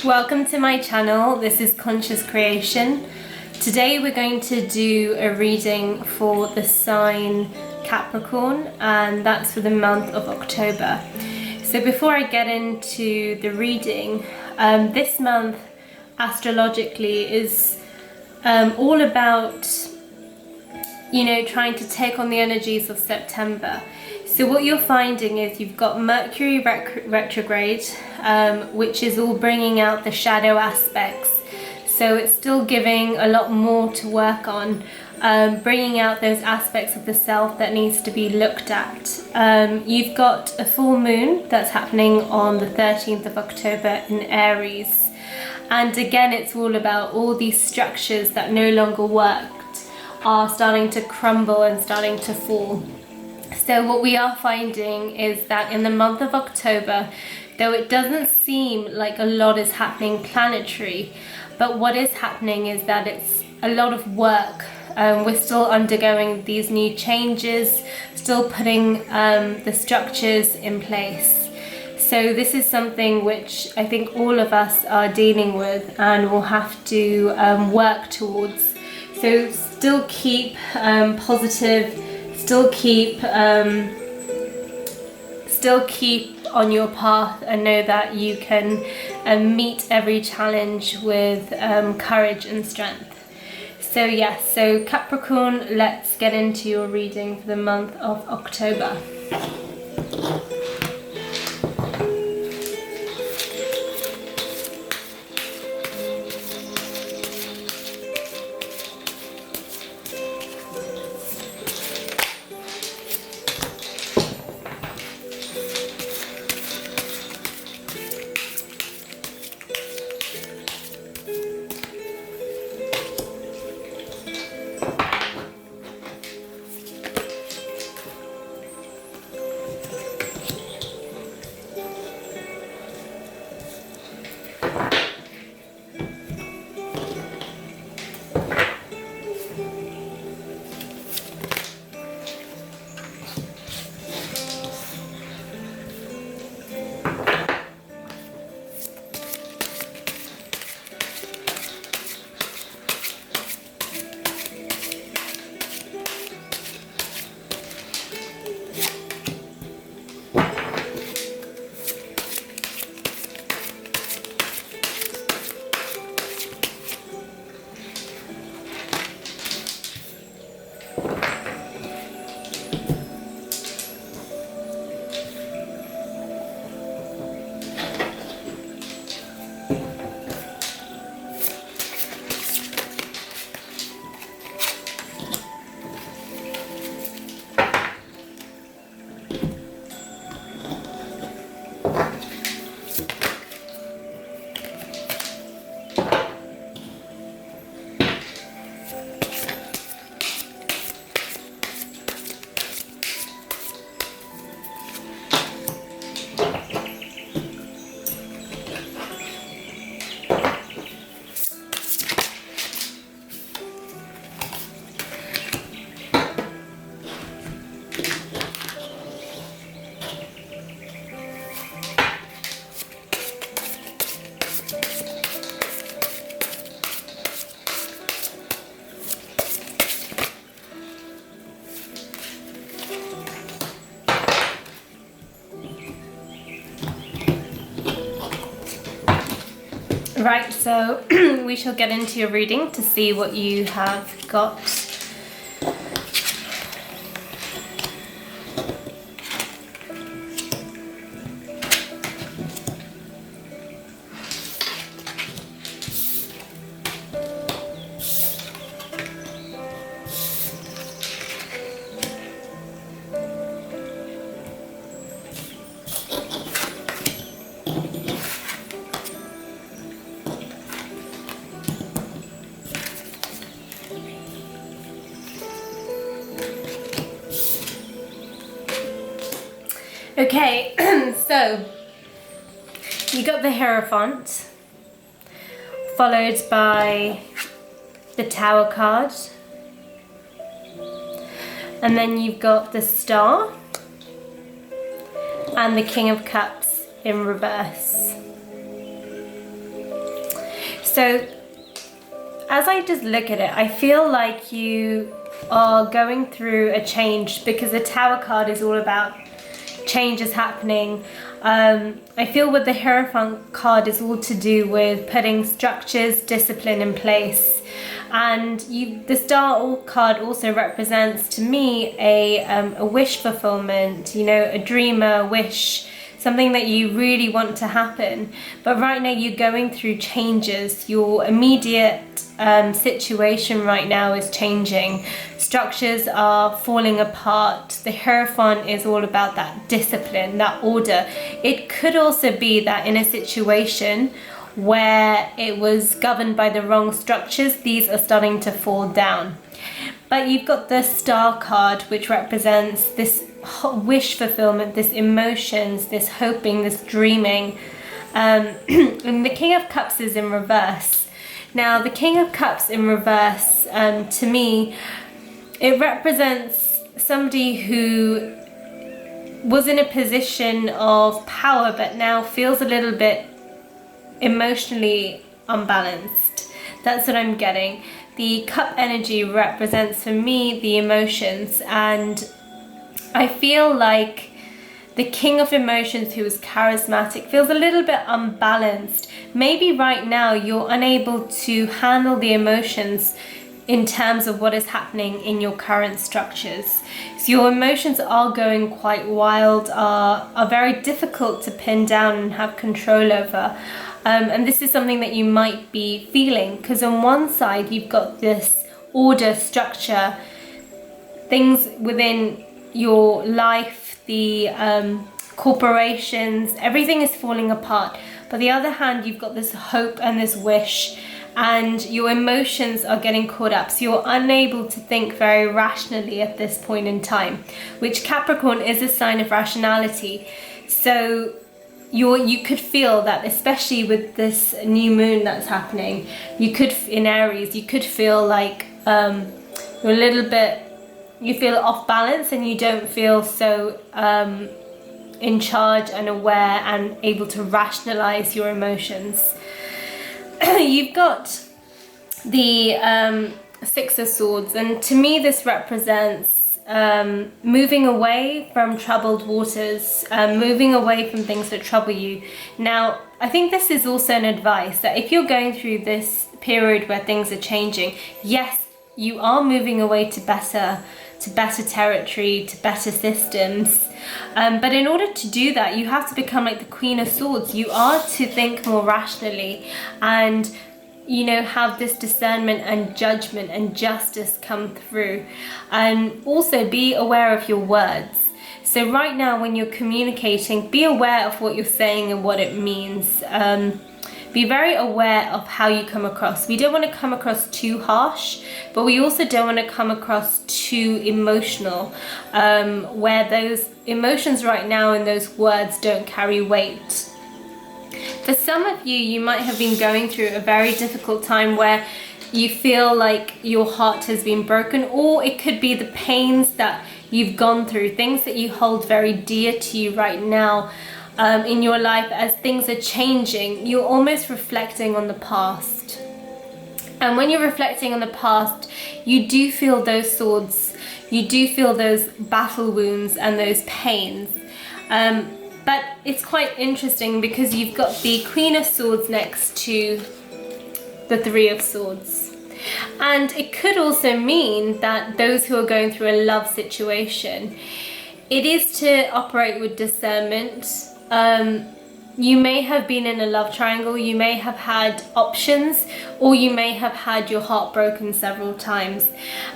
Welcome to my channel. This is Conscious Creation. Today we're going to do a reading for the sign Capricorn, and that's for the month of October. So before I get into the reading, this month astrologically is all about, trying to take on the energies of September. So what you're finding is you've got Mercury retrograde, which is all bringing out the shadow aspects. So it's still giving a lot more to work on, bringing out those aspects of the self that needs to be looked at. You've got a full moon that's happening on the 13th of October in Aries. And again, it's all about all these structures that no longer worked are starting to crumble and starting to fall. So what we are finding is that in the month of October, though it doesn't seem like a lot is happening planetary, but what is happening is that it's a lot of work. We're still undergoing these new changes, still putting the structures in place. So this is something which I think all of us are dealing with and will have to work towards. So still keep positive. Still keep on your path and know that you can meet every challenge with courage and strength. So yes, so Capricorn, let's get into your reading for the month of October. Right, so we shall get into your reading to see what you have got. Okay, so you got the Hierophant, followed by the Tower card, and then you've got the Star and the King of Cups in reverse. So as I just look at it, I feel like you are going through a change, because the Tower card is all about change is happening. I feel with the Hierophant card is all to do with putting structures, discipline in place. And the Star card also represents to me a wish fulfillment, you know, a dreamer, a wish, something that you really want to happen. But right now you're going through changes. Your immediate situation right now is changing. Structures are falling apart. The Hierophant is all about that discipline, that order. It could also be that in a situation where it was governed by the wrong structures, these are starting to fall down. But you've got the Star card, which represents this wish fulfillment, this emotions, this hoping, this dreaming. And the King of Cups is in reverse. Now, the King of Cups in reverse, to me, it represents somebody who was in a position of power, but now feels a little bit emotionally unbalanced. That's what I'm getting. The cup energy represents for me the emotions, and I feel like the King of Emotions, who is charismatic, feels a little bit unbalanced. Maybe right now you're unable to handle the emotions in terms of what is happening in your current structures. So your emotions are going quite wild, are very difficult to pin down and have control over. And this is something that you might be feeling, because on one side you've got this order, structure, things within your life, the corporations, everything is falling apart. But the other hand, you've got this hope and this wish, and your emotions are getting caught up. So you're unable to think very rationally at this point in time, which Capricorn is a sign of rationality. So you could feel that, especially with this new moon that's happening, you could, in Aries, you could feel like you're a little bit, you feel off balance, and you don't feel so in charge and aware and able to rationalize your emotions. You've got the Six of Swords, and to me this represents moving away from troubled waters, moving away from things that trouble you. Now, I think this is also an advice that if you're going through this period where things are changing, yes, you are moving away to better territory, to better systems. But in order to do that, you have to become like the Queen of Swords. You are to think more rationally and, you know, have this discernment and judgment and justice come through. And also be aware of your words. So right now when you're communicating, be aware of what you're saying and what it means. Be very aware of how you come across. We don't want to come across too harsh, but we also don't want to come across too emotional, where those emotions right now and those words don't carry weight. For some of you, you might have been going through a very difficult time where you feel like your heart has been broken, or it could be the pains that you've gone through, things that you hold very dear to you right now. In your life, as things are changing, you're almost reflecting on the past. And when you're reflecting on the past, you do feel those swords, you do feel those battle wounds and those pains. But it's quite interesting because you've got the Queen of Swords next to the Three of Swords. And it could also mean that those who are going through a love situation, it is to operate with discernment. You may have been in a love triangle, you may have had options, or you may have had your heart broken several times,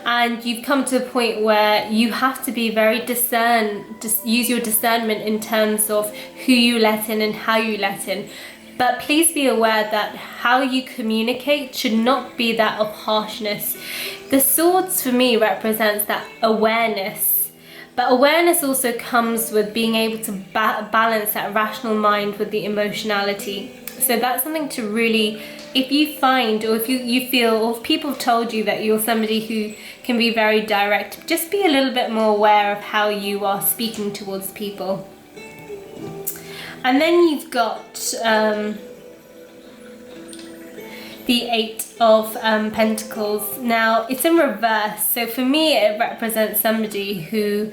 and you've come to a point where you have to be very use your discernment in terms of who you let in and how you let in. But please be aware that how you communicate should not be that of harshness. The swords for me represents that awareness. But awareness also comes with being able to balance that rational mind with the emotionality. So that's something to really, if you find, or if you feel, or if people have told you that you're somebody who can be very direct, just be a little bit more aware of how you are speaking towards people. And then you've got the Eight of Pentacles. Now it's in reverse, so for me it represents somebody who,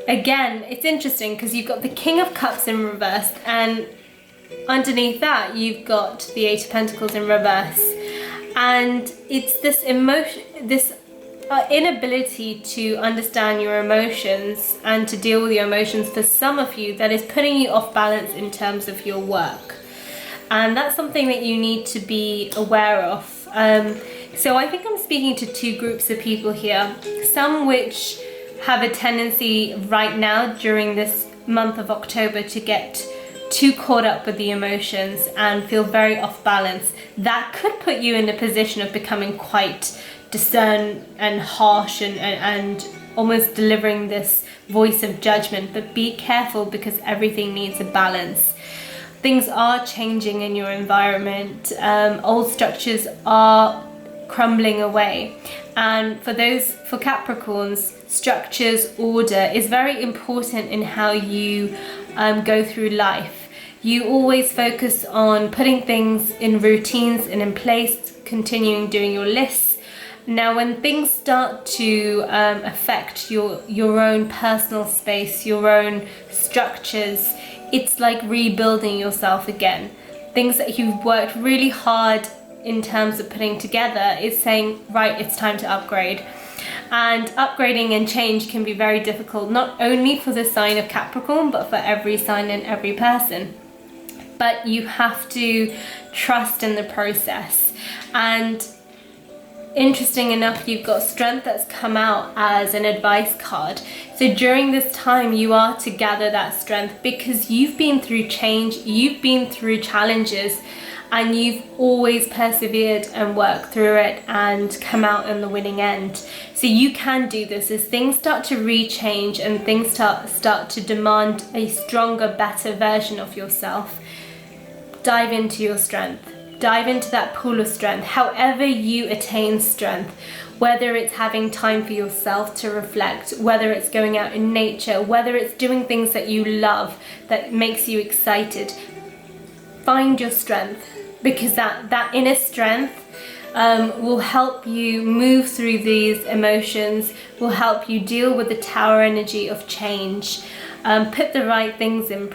again, it's interesting because you've got the King of Cups in reverse, and underneath that you've got the Eight of Pentacles in reverse, and it's this emotion, this inability to understand your emotions and to deal with your emotions for some of you that is putting you off balance in terms of your work. And that's something that you need to be aware of. So I think I'm speaking to two groups of people here. Some which have a tendency right now during this month of October to get too caught up with the emotions and feel very off balance. That could put you in a position of becoming quite discerned and harsh and almost delivering this voice of judgment. But be careful, because everything needs a balance. Things are changing in your environment. Old structures are crumbling away. And for Capricorns, structures, order is very important in how you go through life. You always focus on putting things in routines and in place, continuing doing your lists. Now, when things start to affect your own personal space, your own structures, it's like rebuilding yourself again. Things that you've worked really hard in terms of putting together is saying, right, it's time to upgrade. And upgrading and change can be very difficult, not only for the sign of Capricorn, but for every sign and every person. But you have to trust in the process. And interesting enough, you've got Strength that's come out as an advice card. So during this time, you are to gather that strength, because you've been through change, you've been through challenges, and you've always persevered and worked through it and come out in the winning end. So you can do this. As things start to re-change and things start to demand a stronger, better version of yourself, dive into your strength. Dive into that pool of strength, however you attain strength, whether it's having time for yourself to reflect, whether it's going out in nature, whether it's doing things that you love, that makes you excited. Find your strength, because that inner strength will help you move through these emotions, will help you deal with the tower energy of change, put the right things in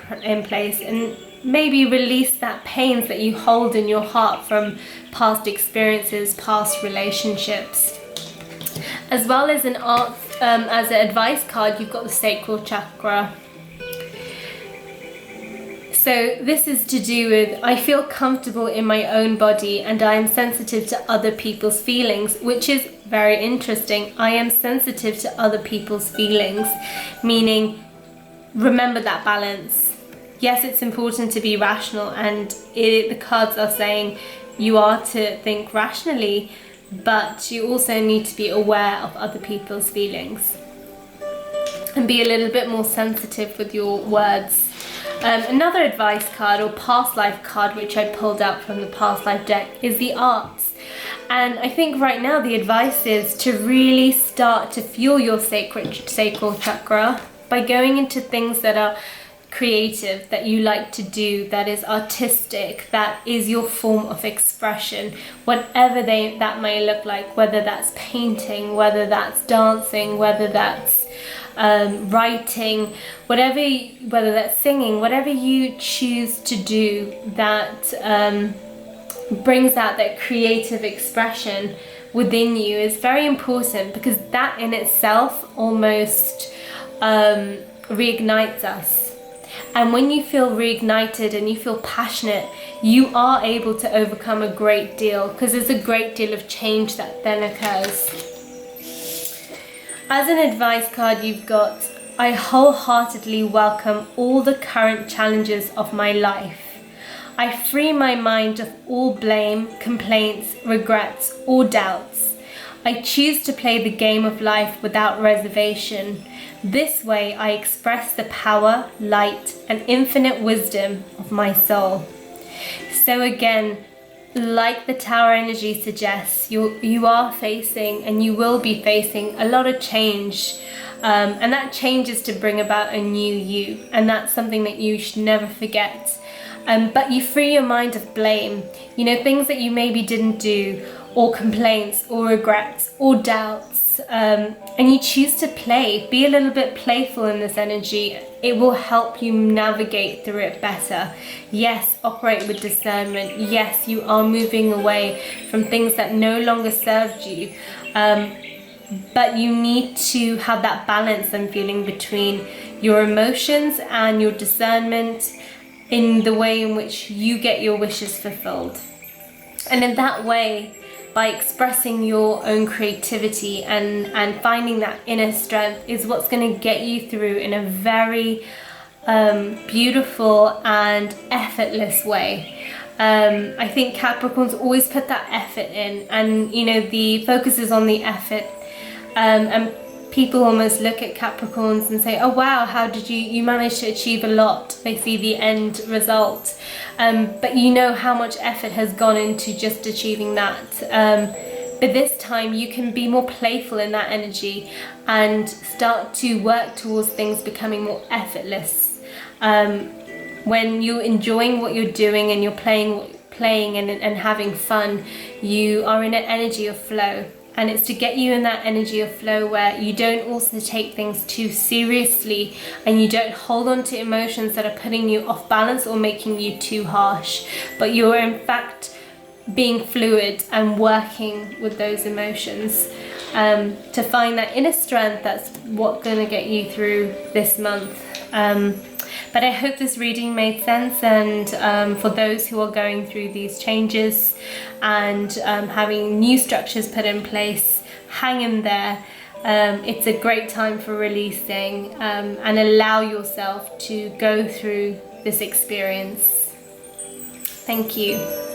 place, and maybe release that pains that you hold in your heart from past experiences, past relationships. As well as as an advice card, you've got the sacral chakra. So this is to do with, I feel comfortable in my own body and I am sensitive to other people's feelings, which is very interesting. I am sensitive to other people's feelings, meaning remember that balance. Yes, it's important to be rational, and the cards are saying you are to think rationally, but you also need to be aware of other people's feelings and be a little bit more sensitive with your words. Another advice card or past life card, which I pulled out from the past life deck, is the arts. And I think right now the advice is to really start to fuel your sacral chakra by going into things that are creative, that you like to do, that is artistic, that is your form of expression, whatever that may look like, whether that's painting, whether that's dancing, whether that's writing, whether that's singing, whatever you choose to do that brings out that creative expression within you is very important, because that in itself almost reignites us. And when you feel reignited and you feel passionate, you are able to overcome a great deal, because there's a great deal of change that then occurs. As an advice card, you've got, I wholeheartedly welcome all the current challenges of my life. I free my mind of all blame, complaints, regrets, or doubts. I choose to play the game of life without reservation. This way I express the power, light, and infinite wisdom of my soul. So again, like the tower energy suggests, you are facing and you will be facing a lot of change. And that change is to bring about a new you. And that's something that you should never forget. but you free your mind of blame. You know, things that you maybe didn't do, or complaints, or regrets, or doubts, and you choose to play. Be a little bit playful in this energy. It will help you navigate through it better. Yes, operate with discernment. Yes, you are moving away from things that no longer served you. But you need to have that balance, I'm feeling, between your emotions and your discernment in the way in which you get your wishes fulfilled. And in that way, by expressing your own creativity and finding that inner strength is what's going to get you through in a very beautiful and effortless way. I think Capricorns always put that effort in, and you know, the focus is on the effort, and people almost look at Capricorns and say, oh wow, how did you manage to achieve a lot. They see the end result, but you know how much effort has gone into just achieving that. But this time you can be more playful in that energy and start to work towards things becoming more effortless. When you're enjoying what you're doing and you're playing and having fun, you are in an energy of flow. And it's to get you in that energy of flow where you don't also take things too seriously, and you don't hold on to emotions that are putting you off balance or making you too harsh, but you're in fact being fluid and working with those emotions to find that inner strength. That's what's going to get you through this month. But I hope this reading made sense, and for those who are going through these changes and having new structures put in place, hang in there. It's a great time for releasing and allow yourself to go through this experience. Thank you.